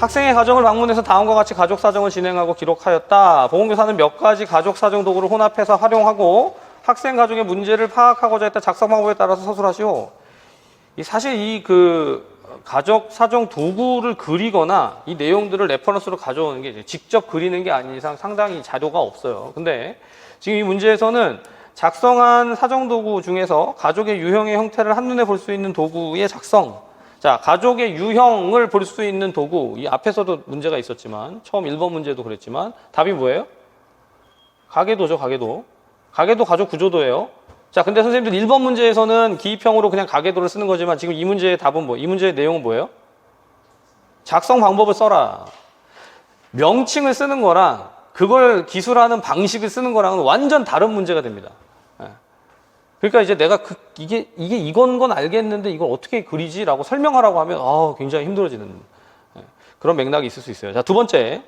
학생의 가정을 방문해서 다음과 같이 가족 사정을 진행하고 기록하였다. 보건교사는 몇 가지 가족 사정 도구를 혼합해서 활용하고 학생 가족의 문제를 파악하고자 했다. 작성 방법에 따라서 서술하시오. 사실 이 가족 사정 도구를 그리거나 이 내용들을 레퍼런스로 가져오는 게 직접 그리는 게 아닌 이상 상당히 자료가 없어요. 근데 지금 이 문제에서는 작성한 사정 도구 중에서 가족의 유형의 형태를 한눈에 볼 수 있는 도구의 작성. 자, 가족의 유형을 볼 수 있는 도구. 이 앞에서도 문제가 있었지만 처음 1번 문제도 그랬지만 답이 뭐예요? 가계도죠, 가계도. 가계도 가족 구조도예요. 자, 근데 선생님들 1번 문제에서는 기입형으로 그냥 가계도를 쓰는 거지만 지금 이 문제의 답은 이 문제의 내용은 뭐예요? 작성 방법을 써라. 명칭을 쓰는 거랑 그걸 기술하는 방식을 쓰는 거랑은 완전 다른 문제가 됩니다. 그러니까 이제 내가 이게 이건 건 알겠는데 이걸 어떻게 그리지라고 설명하라고 하면 굉장히 힘들어지는 그런 맥락이 있을 수 있어요. 자, 두 번째.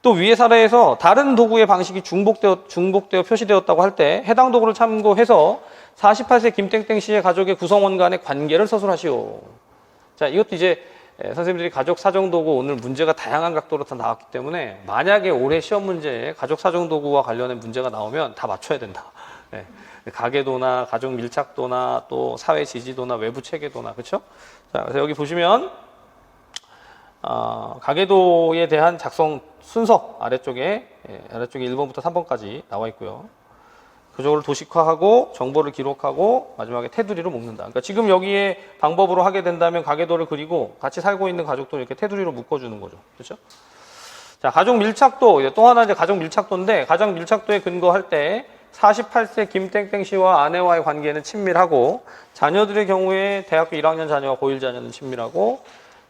또 위의 사례에서 다른 도구의 방식이 중복되어 표시되었다고 할 때 해당 도구를 참고해서 48세 김땡땡 씨의 가족의 구성원 간의 관계를 서술하시오. 자, 이것도 이제 선생님들이 가족 사정 도구 오늘 문제가 다양한 각도로 다 나왔기 때문에 만약에 올해 시험 문제에 가족 사정 도구와 관련된 문제가 나오면 다 맞춰야 된다. 네. 가계도나 가족 밀착도나 또 사회 지지도나 외부 체계도나 그렇죠? 자, 그래서 여기 보시면 가계도에 대한 작성 순서 아래쪽에 1번부터 3번까지 나와 있고요. 그쪽을 도식화하고 정보를 기록하고 마지막에 테두리로 묶는다. 그러니까 지금 여기에 방법으로 하게 된다면 가계도를 그리고 같이 살고 있는 가족도 이렇게 테두리로 묶어주는 거죠. 그렇죠? 자, 가족 밀착도 또 하나 이제 가족 밀착도인데 가족 밀착도에 근거할 때 48세 김땡땡 씨와 아내와의 관계는 친밀하고 자녀들의 경우에 대학교 1학년 자녀와 고1 자녀는 친밀하고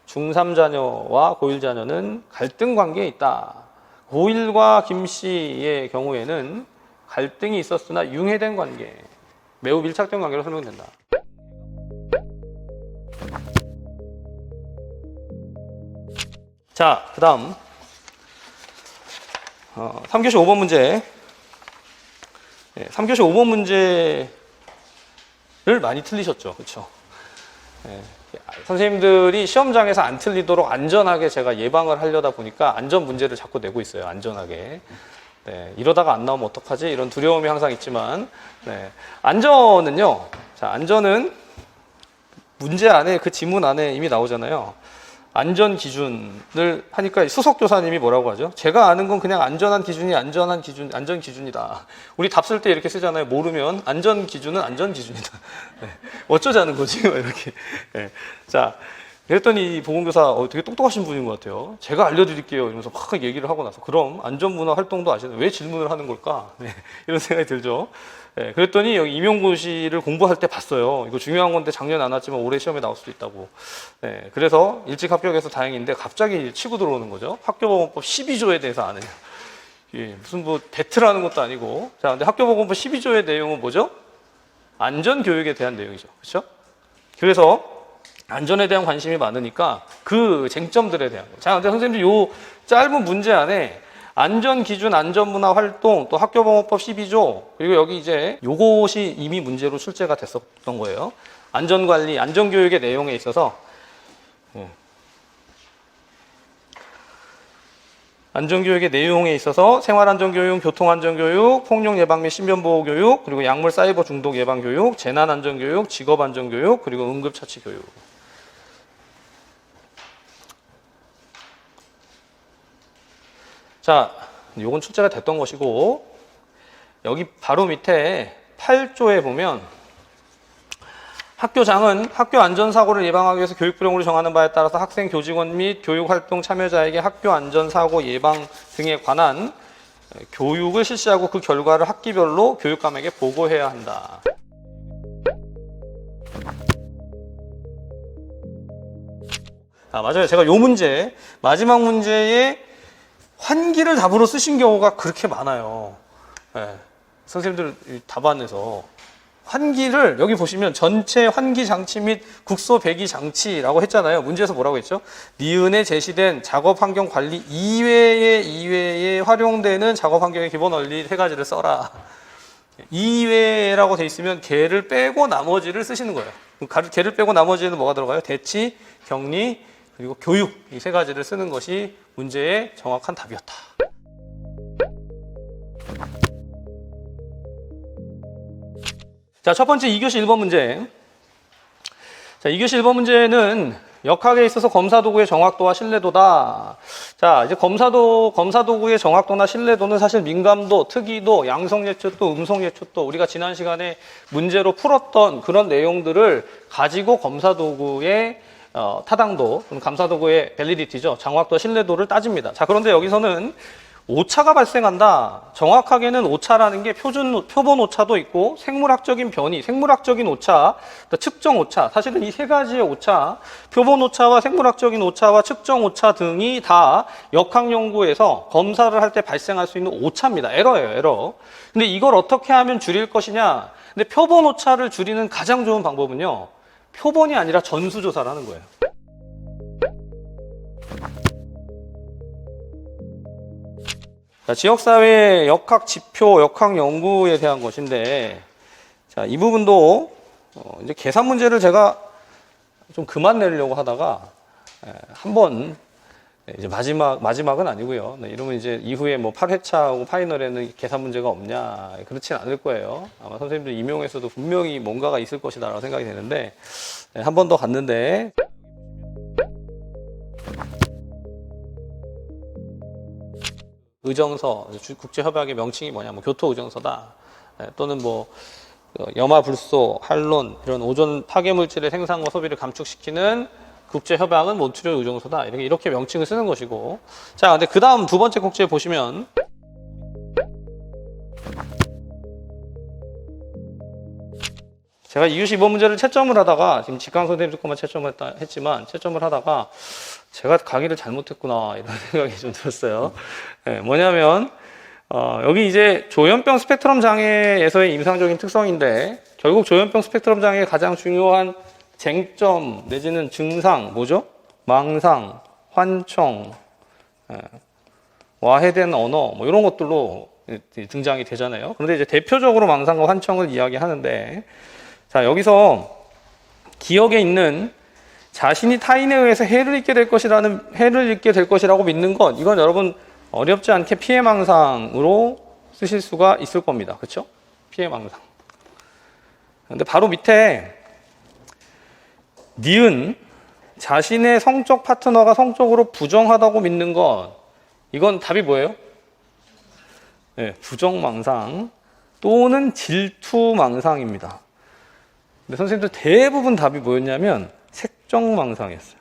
중3 자녀와 고1 자녀는 갈등 관계에 있다. 고1과 김 씨의 경우에는 갈등이 있었으나 융해된 관계, 매우 밀착된 관계로 설명된다. 자, 그 다음 3교시 5번 문제. 3교시 5번 문제를 많이 틀리셨죠. 그렇죠? 선생님들이 시험장에서 안 틀리도록 안전하게 제가 예방을 하려다 보니까 안전 문제를 자꾸 내고 있어요. 안전하게. 이러다가 안 나오면 어떡하지? 이런 두려움이 항상 있지만 안전은요. 자, 안전은 문제 안에 그 지문 안에 이미 나오잖아요. 안전 기준을 하니까 수석 교사님이 뭐라고 하죠? 제가 아는 건 그냥 안전 기준이다. 우리 답 쓸 때 이렇게 쓰잖아요. 모르면 안전 기준은 안전 기준이다. 어쩌자는 거지? 이렇게. 자, 그랬더니 이 보건교사 되게 똑똑하신 분인 것 같아요. 제가 알려드릴게요. 이러면서 막 얘기를 하고 나서 그럼 안전문화 활동도 아시는 왜 질문을 하는 걸까? 이런 생각이 들죠. 그랬더니 여기 임용고 시를 공부할 때 봤어요. 이거 중요한 건데 작년에 안 왔지만 올해 시험에 나올 수도 있다고. 그래서 일찍 합격해서 다행인데 갑자기 치고 들어오는 거죠. 학교보건법 12조에 대해서 아느냐. 무슨 배틀하는 것도 아니고. 자, 근데 학교보건법 12조의 내용은 뭐죠? 안전교육에 대한 내용이죠. 그렇죠? 그래서 안전에 대한 관심이 많으니까 그 쟁점들에 대한 거. 자, 근데 선생님들 요 짧은 문제 안에 안전기준, 안전문화 활동, 또 학교보건법 12조, 그리고 여기 이제 요것이 이미 문제로 출제가 됐었던 거예요. 안전관리, 안전교육의 내용에 있어서 안전교육의 내용에 있어서 생활안전교육, 교통안전교육, 폭력예방 및 신변보호교육, 그리고 약물 사이버 중독 예방교육, 재난안전교육, 직업안전교육, 그리고 응급처치교육. 자, 요건 출제가 됐던 것이고 여기 바로 밑에 8조에 보면 학교장은 학교 안전사고를 예방하기 위해서 교육부령으로 정하는 바에 따라서 학생, 교직원 및 교육활동 참여자에게 학교 안전사고 예방 등에 관한 교육을 실시하고 그 결과를 학기별로 교육감에게 보고해야 한다. 맞아요. 제가 요 문제, 마지막 문제에 환기를 답으로 쓰신 경우가 그렇게 많아요. 선생님들 답안에서 환기를 여기 보시면 전체 환기 장치 및 국소 배기 장치라고 했잖아요. 문제에서 뭐라고 했죠? 니은에 제시된 작업 환경 관리 이외에 활용되는 작업 환경의 기본 원리 세 가지를 써라. 이외라고 돼 있으면 개를 빼고 나머지를 쓰시는 거예요. 개를 빼고 나머지는 뭐가 들어가요? 대치, 격리, 그리고 교육, 이 세 가지를 쓰는 것이 문제의 정확한 답이었다. 자, 첫 번째 2교시 1번 문제. 자, 2교시 1번 문제는 역학에 있어서 검사도구의 정확도와 신뢰도다. 자, 이제 검사도구의 정확도나 신뢰도는 사실 민감도, 특이도, 양성예측도, 음성예측도 우리가 지난 시간에 문제로 풀었던 그런 내용들을 가지고 검사도구의 타당도, 검사도구의 밸리디티죠. 정확도와 신뢰도를 따집니다. 자, 그런데 여기서는 오차가 발생한다. 정확하게는 오차라는 게 표본 오차도 있고 생물학적인 변이, 생물학적인 오차, 측정 오차. 사실은 이 세 가지의 오차, 표본 오차와 생물학적인 오차와 측정 오차 등이 다 역학 연구에서 검사를 할 때 발생할 수 있는 오차입니다. 에러예요, 에러. 근데 이걸 어떻게 하면 줄일 것이냐? 근데 표본 오차를 줄이는 가장 좋은 방법은요, 표본이 아니라 전수조사를 하는 거예요. 자, 지역사회 역학 지표, 역학 연구에 대한 것인데, 자, 이 부분도 이제 계산 문제를 제가 좀 그만 내려고 하다가 한번 이제 마지막은 아니고요. 네, 이러면 이제 이후에 뭐 8회차하고 파이널에는 계산 문제가 없냐, 그렇진 않을 거예요. 아마 선생님들 임용에서도 분명히 뭔가가 있을 것이다라고 생각이 되는데, 한 번 더 갔는데. 의정서, 국제협약의 명칭이 뭐냐, 뭐 교토의정서다, 또는 뭐 염화불소, 할론 이런 오존 파괴물질의 생산과 소비를 감축시키는 국제협약은 몬트리올 의정서다, 이렇게 명칭을 쓰는 것이고. 자, 근데 그 다음 두 번째 꼭지에 보시면 제가 2교시 2번 문제를 채점을 하다가, 지금 직강 선생님들 것만 채점을 했지만 채점을 하다가 제가 강의를 잘못했구나 이런 생각이 좀 들었어요. 네, 뭐냐면 여기 이제 조현병 스펙트럼 장애에서의 임상적인 특성인데, 결국 조현병 스펙트럼 장애의 가장 중요한 쟁점 내지는 증상 뭐죠? 망상, 환청, 와해된 언어 뭐 이런 것들로 등장이 되잖아요. 그런데 이제 대표적으로 망상과 환청을 이야기하는데, 자, 여기서 기억에 있는 자신이 타인에 의해서 해를 입게 될 것이라고 믿는 것, 이건 여러분 어렵지 않게 피해망상으로 쓰실 수가 있을 겁니다. 그렇죠? 피해망상. 근데 바로 밑에 니은, 자신의 성적 파트너가 성적으로 부정하다고 믿는 것, 이건 답이 뭐예요? 네, 부정망상 또는 질투망상입니다. 근데 선생님들 대부분 답이 뭐였냐면 색정망상이었어요.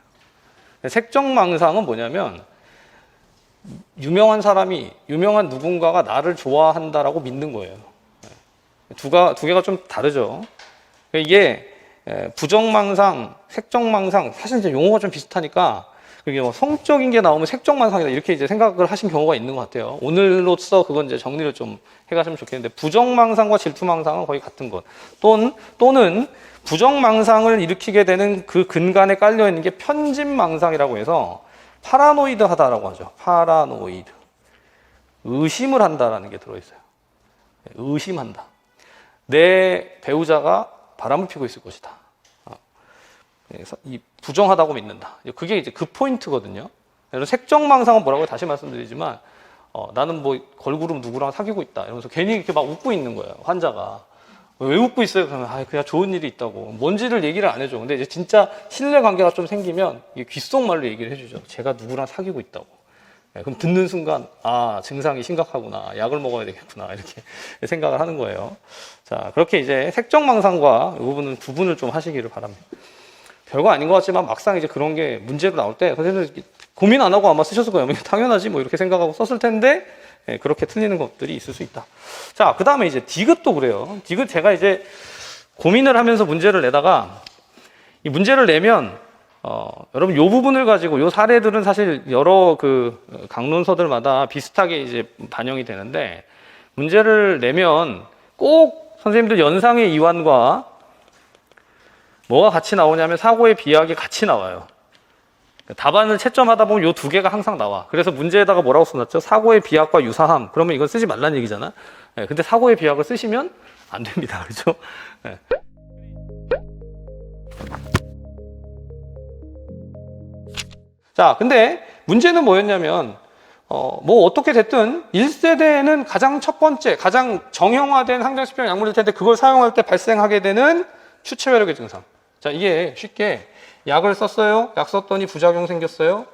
색정망상은 뭐냐면 유명한 누군가가 나를 좋아한다라고 믿는 거예요. 두 개가 좀 다르죠. 이게 부정망상, 색정망상, 사실 이제 용어가 좀 비슷하니까 그게 뭐 성적인 게 나오면 색정망상이다 이렇게 이제 생각을 하신 경우가 있는 것 같아요. 오늘로써 그건 이제 정리를 좀 해가시면 좋겠는데, 부정망상과 질투망상은 거의 같은 것. 또는 부정망상을 일으키게 되는 그 근간에 깔려 있는 게 편집망상이라고 해서 파라노이드하다라고 하죠. 파라노이드. 의심을 한다라는 게 들어있어요. 의심한다. 내 배우자가 바람을 피고 있을 것이다. 그래서 이 부정하다고 믿는다. 그게 이제 그 포인트거든요. 그래서 색정망상은 뭐라고 다시 말씀드리지만, 나는 뭐 걸그룹 누구랑 사귀고 있다 이러면서 괜히 이렇게 막 웃고 있는 거예요. 환자가. 왜 웃고 있어요? 그러면 그냥 좋은 일이 있다고. 뭔지를 얘기를 안 해줘. 근데 이제 진짜 신뢰관계가 좀 생기면 이게 귓속말로 얘기를 해주죠. 제가 누구랑 사귀고 있다고. 그럼 듣는 순간 증상이 심각하구나, 약을 먹어야 되겠구나 이렇게 생각을 하는 거예요. 자, 그렇게 이제 색정망상과 이 부분은 구분을 좀 하시기를 바랍니다. 별거 아닌 것 같지만 막상 이제 그런 게 문제로 나올 때 선생님들 고민 안 하고 아마 쓰셨을 거예요. 당연하지 뭐 이렇게 생각하고 썼을 텐데 그렇게 틀리는 것들이 있을 수 있다. 자, 그 다음에 이제 디귿도 그래요. 디귿 제가 이제 고민을 하면서 문제를 내다가, 이 문제를 내면 여러분 요 부분을 가지고 요 사례들은 사실 여러 그 강론서들마다 비슷하게 이제 반영이 되는데, 문제를 내면 꼭 선생님들 연상의 이완과 뭐가 같이 나오냐면 사고의 비약이 같이 나와요. 답안을 채점하다 보면 요 두 개가 항상 나와. 그래서 문제에다가 뭐라고 써놨죠? 사고의 비약과 유사함. 그러면 이건 쓰지 말라는 얘기잖아. 근데 사고의 비약을 쓰시면 안 됩니다. 그렇죠? 자, 근데 문제는 뭐였냐면 뭐 어떻게 됐든 1세대에는 가장 첫 번째, 가장 정형화된 항정sp형 약물일 텐데 그걸 사용할 때 발생하게 되는 추체외력의 증상. 자, 이게 쉽게 약을 썼어요. 약 썼더니 부작용 생겼어요.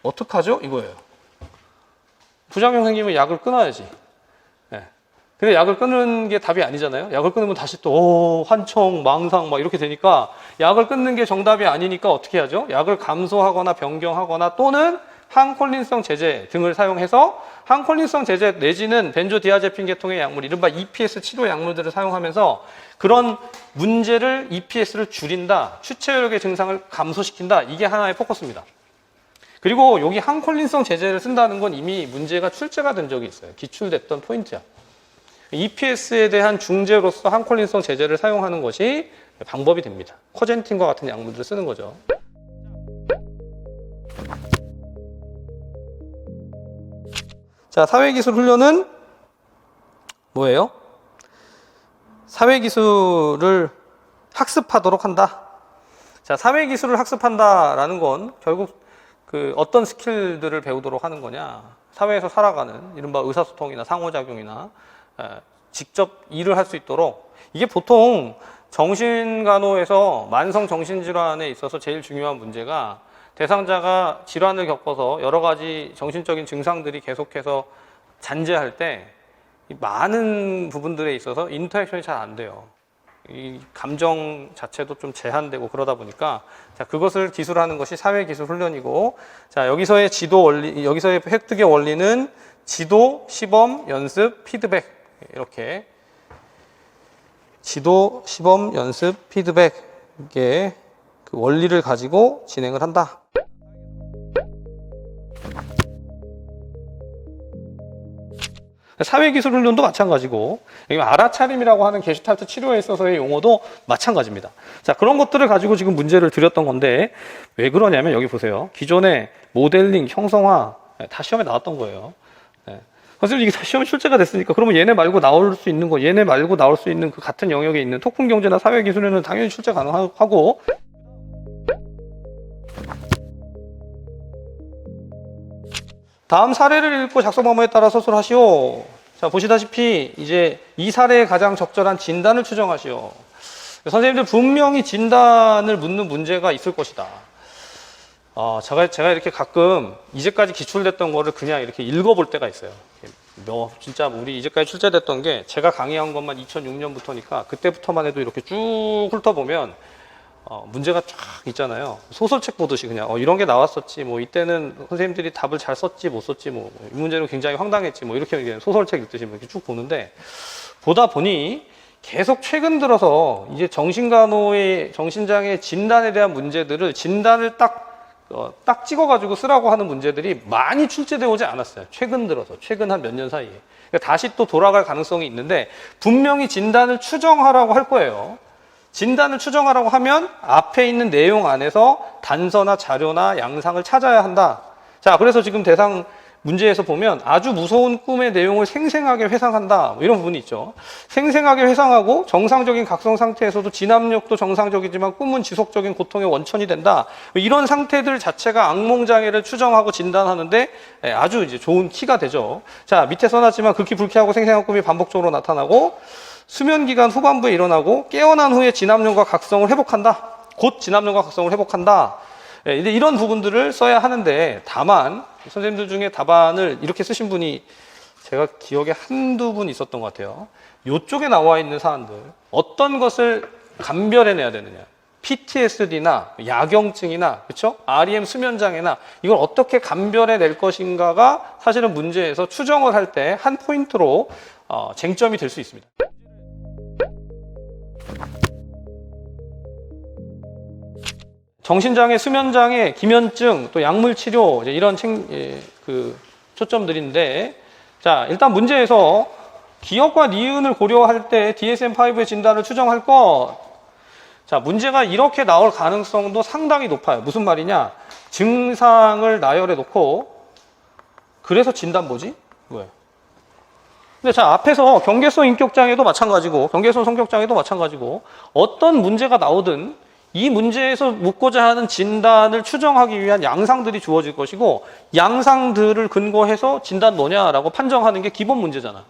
어떡하죠? 이거예요. 부작용 생기면 약을 끊어야지. 네. 근데 약을 끊는 게 답이 아니잖아요. 약을 끊으면 다시 또 환청, 망상 막 이렇게 되니까 약을 끊는 게 정답이 아니니까 어떻게 하죠? 약을 감소하거나 변경하거나 또는 항콜린성 제제 등을 사용해서 항콜린성 제제 내지는 벤조디아제핀 계통의 약물, 이른바 EPS 치료 약물들을 사용하면서 그런 문제를 EPS를 줄인다, 추체외력의 증상을 감소시킨다. 이게 하나의 포커스입니다. 그리고 여기 항콜린성 제제를 쓴다는 건 이미 문제가 출제가 된 적이 있어요. 기출됐던 포인트야. EPS에 대한 중재로서 항콜린성 제제를 사용하는 것이 방법이 됩니다. 코젠틴과 같은 약물들을 쓰는 거죠. 자, 사회기술 훈련은 뭐예요? 사회기술을 학습하도록 한다. 자, 사회기술을 학습한다라는 건 결국 그 어떤 스킬들을 배우도록 하는 거냐. 사회에서 살아가는 이른바 의사소통이나 상호작용이나 직접 일을 할 수 있도록. 이게 보통 정신간호에서 만성 정신질환에 있어서 제일 중요한 문제가 대상자가 질환을 겪어서 여러 가지 정신적인 증상들이 계속해서 잔재할 때 많은 부분들에 있어서 인터액션이 잘 안 돼요. 이 감정 자체도 좀 제한되고 그러다 보니까 자, 그것을 기술하는 것이 사회기술 훈련이고, 자, 여기서의 지도 원리, 여기서의 획득의 원리는 지도, 시범, 연습, 피드백, 이렇게 지도, 시범, 연습, 피드백의 그 원리를 가지고 진행을 한다. 사회기술 훈련도 마찬가지고, 알아차림이라고 하는 게슈탈트 치료에 있어서의 용어도 마찬가지입니다. 자, 그런 것들을 가지고 지금 문제를 드렸던 건데, 왜 그러냐면 여기 보세요. 기존의 모델링, 형성화 다 시험에 나왔던 거예요. 네. 선생님, 이게 다 시험에 출제가 됐으니까 그러면 얘네 말고 나올 수 있는 거, 얘네 말고 나올 수 있는 그 같은 영역에 있는 토큰경제나 사회기술에는 당연히 출제 가능하고, 다음 사례를 읽고 작성 방법에 따라 서술하시오. 자, 보시다시피 이제 이 사례에 가장 적절한 진단을 추정하시오. 선생님들 분명히 진단을 묻는 문제가 있을 것이다. 제가 이렇게 가끔 이제까지 기출됐던 거를 그냥 이렇게 읽어볼 때가 있어요. 진짜 우리 이제까지 출제됐던 게 제가 강의한 것만 2006년부터니까 그때부터만 해도 이렇게 쭉 훑어보면 문제가 쫙 있잖아요. 소설책 보듯이 그냥 이런 게 나왔었지, 뭐 이때는 선생님들이 답을 잘 썼지 못 썼지, 뭐 이 문제는 굉장히 황당했지, 뭐 이렇게 소설책 읽듯이 이렇게 쭉 보는데, 보다 보니 계속 최근 들어서 이제 정신간호의 정신장애 진단에 대한 문제들을 진단을 딱 찍어가지고 쓰라고 하는 문제들이 많이 출제되어 오지 않았어요. 최근 들어서, 최근 한 몇 년 사이에. 그러니까 다시 또 돌아갈 가능성이 있는데, 분명히 진단을 추정하라고 할 거예요. 진단을 추정하라고 하면 앞에 있는 내용 안에서 단서나 자료나 양상을 찾아야 한다. 자, 그래서 지금 대상 문제에서 보면 아주 무서운 꿈의 내용을 생생하게 회상한다. 뭐 이런 부분이 있죠. 생생하게 회상하고 정상적인 각성 상태에서도 진압력도 정상적이지만 꿈은 지속적인 고통의 원천이 된다. 이런 상태들 자체가 악몽장애를 추정하고 진단하는데 아주 이제 좋은 키가 되죠. 자, 밑에 써놨지만 극히 불쾌하고 생생한 꿈이 반복적으로 나타나고 수면기간 후반부에 일어나고 깨어난 후에 진압력과 각성을 회복한다. 곧 진압력과 각성을 회복한다. 이제 이런 부분들을 써야 하는데, 다만 선생님들 중에 답안을 이렇게 쓰신 분이 제가 기억에 한두 분 있었던 것 같아요. 이쪽에 나와 있는 사안들, 어떤 것을 감별해내야 되느냐. PTSD나 야경증이나, 그렇죠? REM 수면장애나 이걸 어떻게 감별해낼 것인가가 사실은 문제에서 추정을 할 때 한 포인트로 쟁점이 될 수 있습니다. 정신장애, 수면장애, 기면증, 또 약물치료, 이런 초점들인데, 자, 일단 문제에서 기억과 니은을 고려할 때 DSM-5의 진단을 추정할 것. 자, 문제가 이렇게 나올 가능성도 상당히 높아요. 무슨 말이냐? 증상을 나열해 놓고, 그래서 진단 뭐지? 뭐예요? 근데 자, 앞에서 경계성 인격장애도 마찬가지고, 경계성 성격장애도 마찬가지고, 어떤 문제가 나오든 이 문제에서 묻고자 하는 진단을 추정하기 위한 양상들이 주어질 것이고 양상들을 근거해서 진단 뭐냐라고 판정하는 게 기본 문제잖아.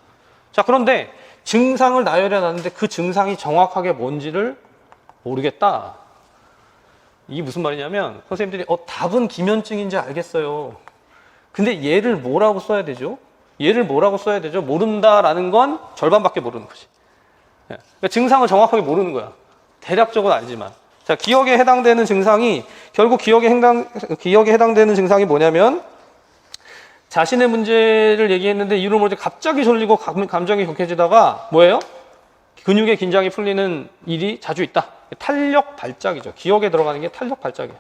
자, 그런데 증상을 나열해 놨는데 그 증상이 정확하게 뭔지를 모르겠다. 이게 무슨 말이냐면 선생님들이 답은 기면증인지 알겠어요. 근데 얘를 뭐라고 써야 되죠? 얘를 뭐라고 써야 되죠? 모른다라는 건 절반밖에 모르는 거지. 그러니까 증상을 정확하게 모르는 거야. 대략적으로 알지만. 자, 기억에 해당되는 증상이 결국 기억에 해당되는 증상이 뭐냐면 자신의 문제를 얘기했는데 이유를 모르지 갑자기 졸리고 감정이 격해지다가 뭐예요? 근육의 긴장이 풀리는 일이 자주 있다. 탄력 발작이죠. 기억에 들어가는 게 탄력 발작이에요.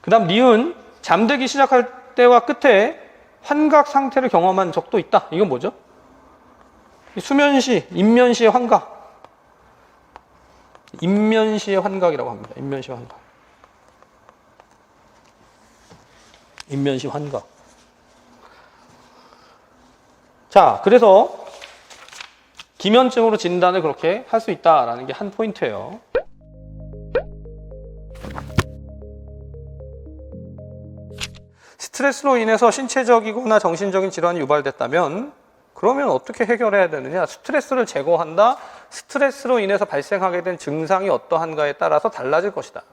그 다음 니은 잠들기 시작할 때와 끝에 환각 상태를 경험한 적도 있다. 이건 뭐죠? 수면시, 인면시의 환각. 인면시의 환각이라고 합니다. 인면시 환각. 인면시 환각. 자, 그래서 기면증으로 진단을 그렇게 할 수 있다라는 게 한 포인트예요. 스트레스로 인해서 신체적이거나 정신적인 질환이 유발됐다면 그러면 어떻게 해결해야 되느냐? 스트레스를 제거한다. 스트레스로 인해서 발생하게 된 증상이 어떠한가에 따라서 달라질 것이다.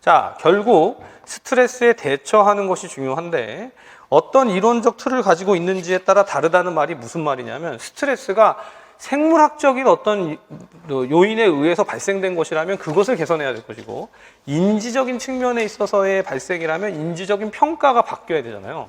자, 결국 스트레스에 대처하는 것이 중요한데 어떤 이론적 틀을 가지고 있는지에 따라 다르다는 말이 무슨 말이냐면 스트레스가 생물학적인 어떤 요인에 의해서 발생된 것이라면 그것을 개선해야 될 것이고 인지적인 측면에 있어서의 발생이라면 인지적인 평가가 바뀌어야 되잖아요.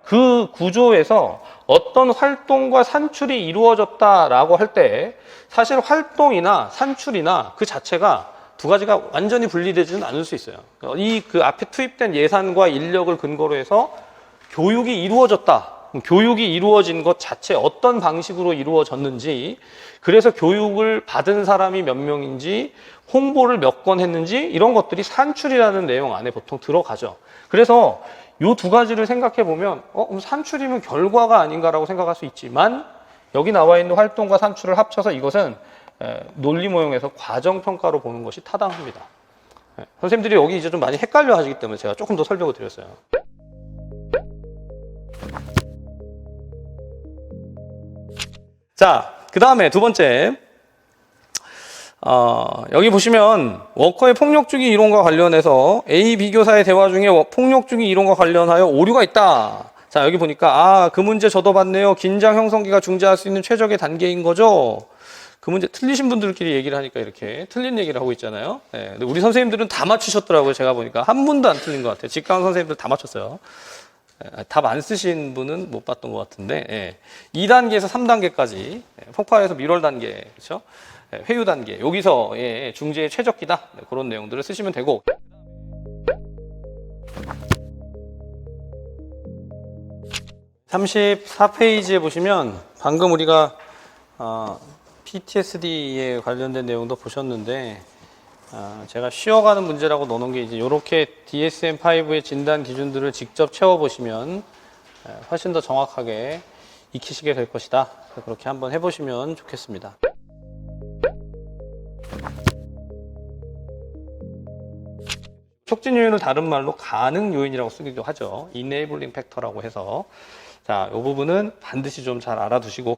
그 구조에서 어떤 활동과 산출이 이루어졌다라고 할 때 사실 활동이나 산출이나 그 자체가 두 가지가 완전히 분리되지는 않을 수 있어요. 그 앞에 투입된 예산과 인력을 근거로 해서 교육이 이루어졌다. 교육이 이루어진 것 자체 어떤 방식으로 이루어졌는지, 그래서 교육을 받은 사람이 몇 명인지, 홍보를 몇 건 했는지 이런 것들이 산출이라는 내용 안에 보통 들어가죠. 그래서 이 두 가지를 생각해 보면 산출이면 결과가 아닌가라고 생각할 수 있지만 여기 나와 있는 활동과 산출을 합쳐서 이것은 논리 모형에서 과정평가로 보는 것이 타당합니다. 선생님들이 여기 이제 좀 많이 헷갈려 하시기 때문에 제가 조금 더 설명을 드렸어요. 자, 그 다음에 두 번째. 여기 보시면 워커의 폭력주기 이론과 관련해서 A, B 교사의 대화 중에 폭력주기 이론과 관련하여 오류가 있다. 자, 여기 보니까 그 문제 저도 봤네요. 긴장 형성기가 중재할 수 있는 최적의 단계인 거죠. 그 문제 틀리신 분들끼리 얘기를 하니까 이렇게 틀린 얘기를 하고 있잖아요. 네, 근데 우리 선생님들은 다 맞추셨더라고요. 제가 보니까 한 분도 안 틀린 것 같아요. 직강 선생님들 다 맞췄어요. 답 안 쓰신 분은 못 봤던 것 같은데 2단계에서 3단계까지 폭발해서 밀월 단계, 그렇죠? 회유 단계, 여기서 중재의 최적기다, 그런 내용들을 쓰시면 되고, 34페이지에 보시면 방금 우리가 PTSD에 관련된 내용도 보셨는데 제가 쉬어가는 문제라고 넣어놓은 게 이제 이렇게 DSM-5의 진단 기준들을 직접 채워보시면 훨씬 더 정확하게 익히시게 될 것이다. 그렇게 한번 해보시면 좋겠습니다. 촉진 요인을 다른 말로 가능 요인이라고 쓰기도 하죠. enabling factor라고 해서. 자, 이 부분은 반드시 좀 잘 알아두시고.